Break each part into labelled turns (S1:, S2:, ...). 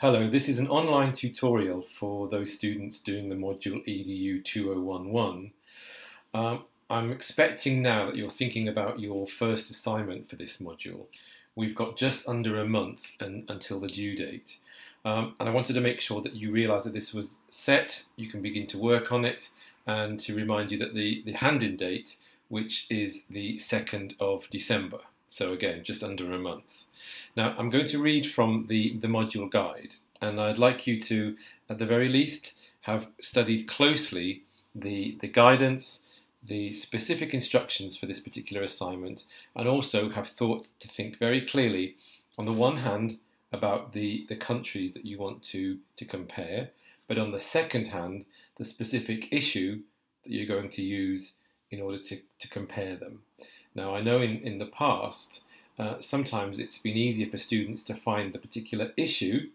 S1: Hello, this is an online tutorial for those students doing the module EDU2011. I'm expecting now that you're thinking about your first assignment for this module. We've got just under a month until the due date. And I wanted to make sure that you realise that this was set, you can begin to work on it, and to remind you that the hand-in date, which is the 2nd of December. So again, just under a month. Now, I'm going to read from the module guide, and I'd like you to, at the very least, have studied closely the guidance, the specific instructions for this particular assignment, and also have thought to think very clearly, on the one hand, about the countries that you want to compare, but on the second hand, the specific issue that you're going to use in order to compare them. Now, I know in the past, sometimes it's been easier for students to find the particular issue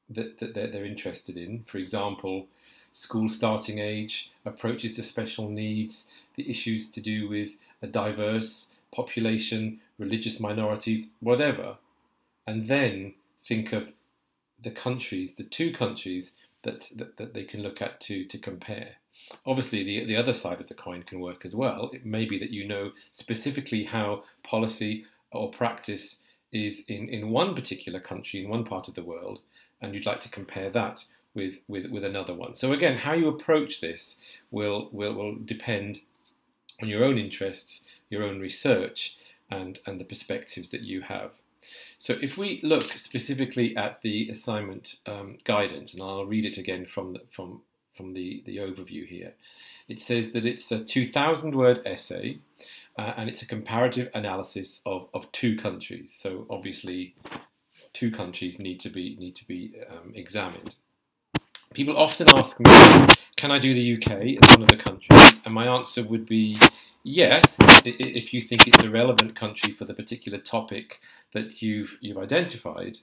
S1: that they're interested in. For example, school starting age, approaches to special needs, the issues to do with a diverse population, religious minorities, whatever. And then think of the countries, the two countries that they can look at to compare. Obviously, the other side of the coin can work as well. It may be that you know specifically how policy or practice is in one particular country, in one part of the world, and you'd like to compare that with another one. So again, how you approach this will depend on your own interests, your own research, and the perspectives that you have. So if we look specifically at the assignment guidance, and I'll read it again from the overview here. It says that it's a 2,000-word essay, and it's a comparative analysis of two countries. So obviously, two countries need to be examined. People often ask me, can I do the UK as one of the countries? And my answer would be yes, if you think it's a relevant country for the particular topic that you've identified.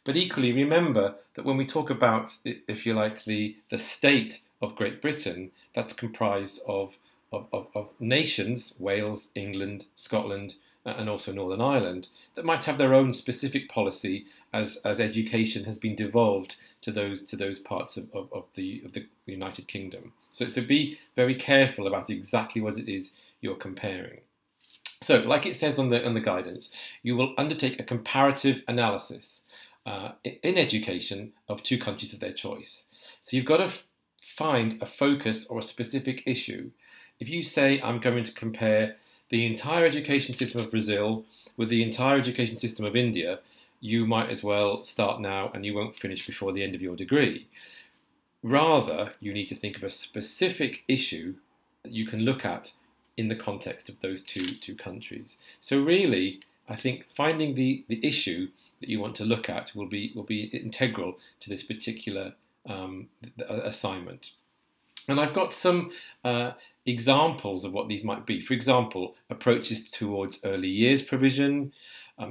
S1: But equally, remember that when we talk about, if you like, the state of Great Britain, that's comprised of nations, Wales, England, Scotland, and also Northern Ireland, that might have their own specific policy as education has been devolved to those parts of the United Kingdom. So be very careful about exactly what it is you're comparing. So, like it says on the guidance, you will undertake a comparative analysis in education of two countries of their choice. So you've got to find a focus or a specific issue. If you say, I'm going to compare the entire education system of Brazil with the entire education system of India, you might as well start now and you won't finish before the end of your degree. Rather, you need to think of a specific issue that you can look at in the context of those two countries. So really, I think finding the issue that you want to look at will be integral to this particular assignment. And I've got some examples of what these might be. For example, approaches towards early years provision,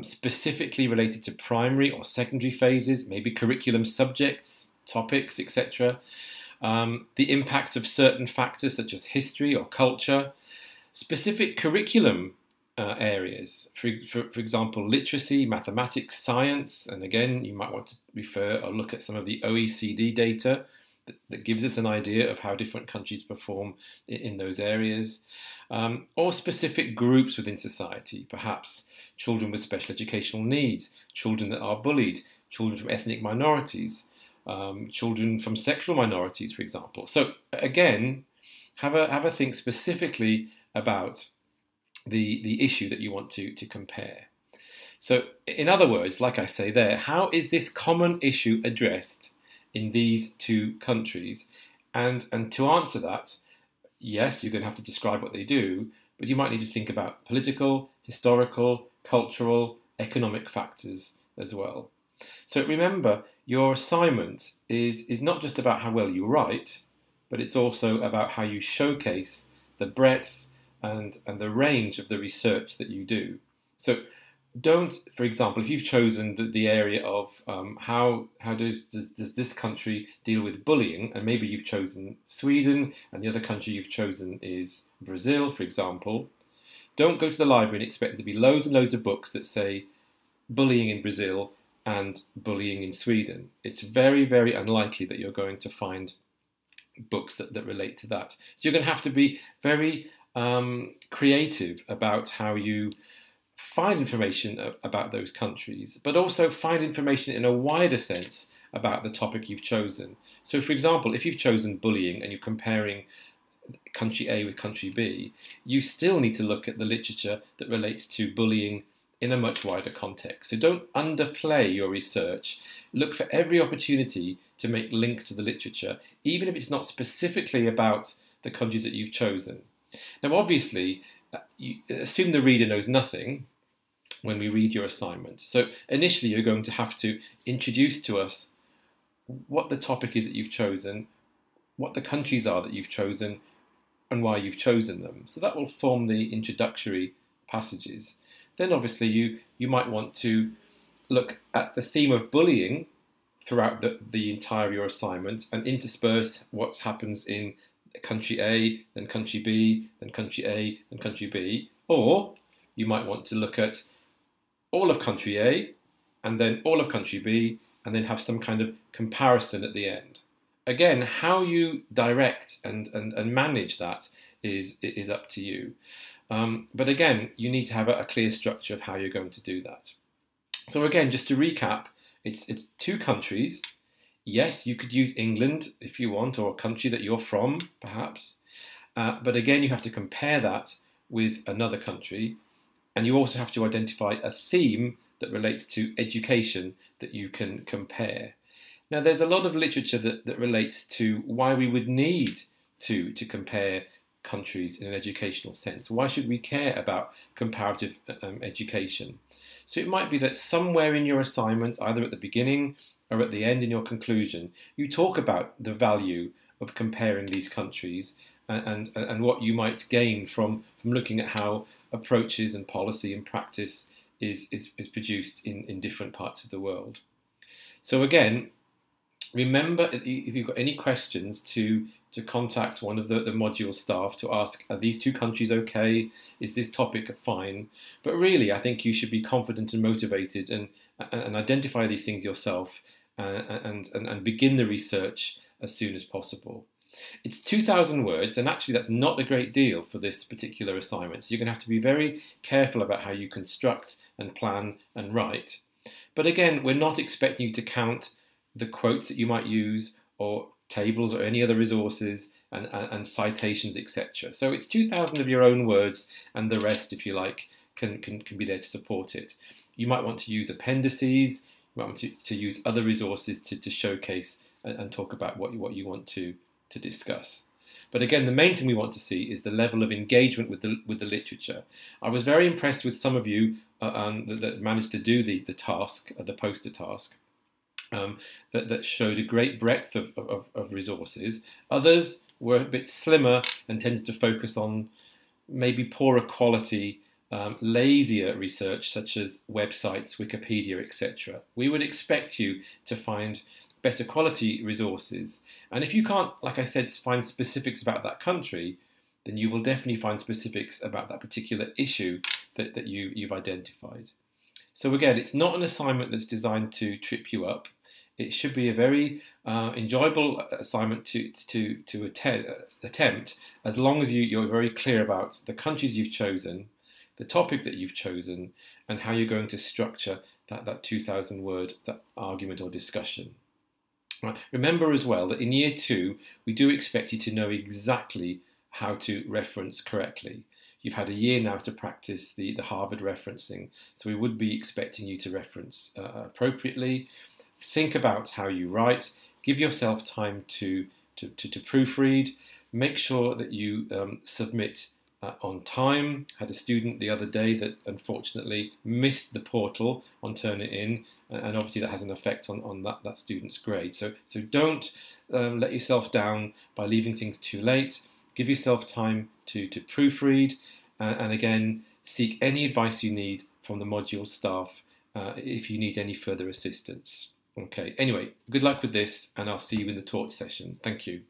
S1: specifically related to primary or secondary phases, maybe curriculum subjects, topics, etc. The impact of certain factors such as history or culture, specific curriculum areas, for example, literacy, mathematics, science, and again, you might want to refer or look at some of the OECD data that gives us an idea of how different countries perform in those areas, or specific groups within society, perhaps children with special educational needs, children that are bullied, children from ethnic minorities, children from sexual minorities, for example. So again, have a think specifically about the issue that you want to compare. So in other words, like I say there, how is this common issue addressed in these two countries? And to answer that, yes, you're going to have to describe what they do, but you might need to think about political, historical, cultural, economic factors as well. So remember, your assignment is not just about how well you write, but it's also about how you showcase the breadth and the range of the research that you do. So don't, for example, if you've chosen the area of how does this country deal with bullying, and maybe you've chosen Sweden and the other country you've chosen is Brazil, for example, don't go to the library and expect there to be loads and loads of books that say bullying in Brazil and bullying in Sweden. It's very, very unlikely that you're going to find books that relate to that. So you're going to have to be very creative about how you find information about those countries, but also find information in a wider sense about the topic you've chosen. So for example, if you've chosen bullying and you're comparing country A with country B, you still need to look at the literature that relates to bullying in a much wider context. So don't underplay your research. Look for every opportunity to make links to the literature, even if it's not specifically about the countries that you've chosen. Now, obviously, you assume the reader knows nothing when we read your assignment. So initially, you're going to have to introduce to us what the topic is that you've chosen, what the countries are that you've chosen, and why you've chosen them. So that will form the introductory passages. Then obviously you might want to look at the theme of bullying throughout the entire of your assignment and intersperse what happens in country A, then country B, then country A, then country B. Or you might want to look at all of country A and then all of country B and then have some kind of comparison at the end. Again, how you direct and manage that is up to you. But again, you need to have a clear structure of how you're going to do that. So again, just to recap, it's two countries. Yes, you could use England if you want, or a country that you're from, perhaps. But again, you have to compare that with another country. And you also have to identify a theme that relates to education that you can compare. Now, there's a lot of literature that relates to why we would need to compare countries in an educational sense. Why should we care about comparative education? So it might be that somewhere in your assignment, either at the beginning or at the end in your conclusion, you talk about the value of comparing these countries and what you might gain from looking at how approaches and policy and practice is produced in different parts of the world. So again, remember, if you've got any questions, to contact one of the module staff to ask, are these two countries okay? Is this topic fine? But really, I think you should be confident and motivated and identify these things yourself and begin the research as soon as possible. It's 2,000 words, and actually that's not a great deal for this particular assignment. So you're going to have to be very careful about how you construct and plan and write. But again, we're not expecting you to count the quotes that you might use or tables or any other resources and citations, etc. So it's 2,000 of your own words, and the rest, if you like, can be there to support it. You might want to use appendices, you might want to use other resources to showcase and talk about what you want to discuss. But again, the main thing we want to see is the level of engagement with the literature. I was very impressed with some of you that managed to do the task, the poster task. That showed a great breadth of resources. Others were a bit slimmer and tended to focus on maybe poorer quality, lazier research such as websites, Wikipedia, etc. We would expect you to find better quality resources. And if you can't, like I said, find specifics about that country, then you will definitely find specifics about that particular issue that you've identified. So again, it's not an assignment that's designed to trip you up. It should be a very enjoyable assignment to attempt, as long as you're very clear about the countries you've chosen, the topic that you've chosen, and how you're going to structure that 2,000 word argument or discussion. Right. Remember as well that in year 2, we do expect you to know exactly how to reference correctly. You've had a year now to practice the Harvard referencing, so we would be expecting you to reference appropriately. Think about how you write. Give yourself time to proofread. Make sure that you submit on time. Had a student the other day that unfortunately missed the portal on Turnitin, and obviously that has an effect on that student's grade. So don't let yourself down by leaving things too late. Give yourself time to proofread, and again, seek any advice you need from the module staff if you need any further assistance. Okay, anyway, good luck with this, and I'll see you in the torch session. Thank you.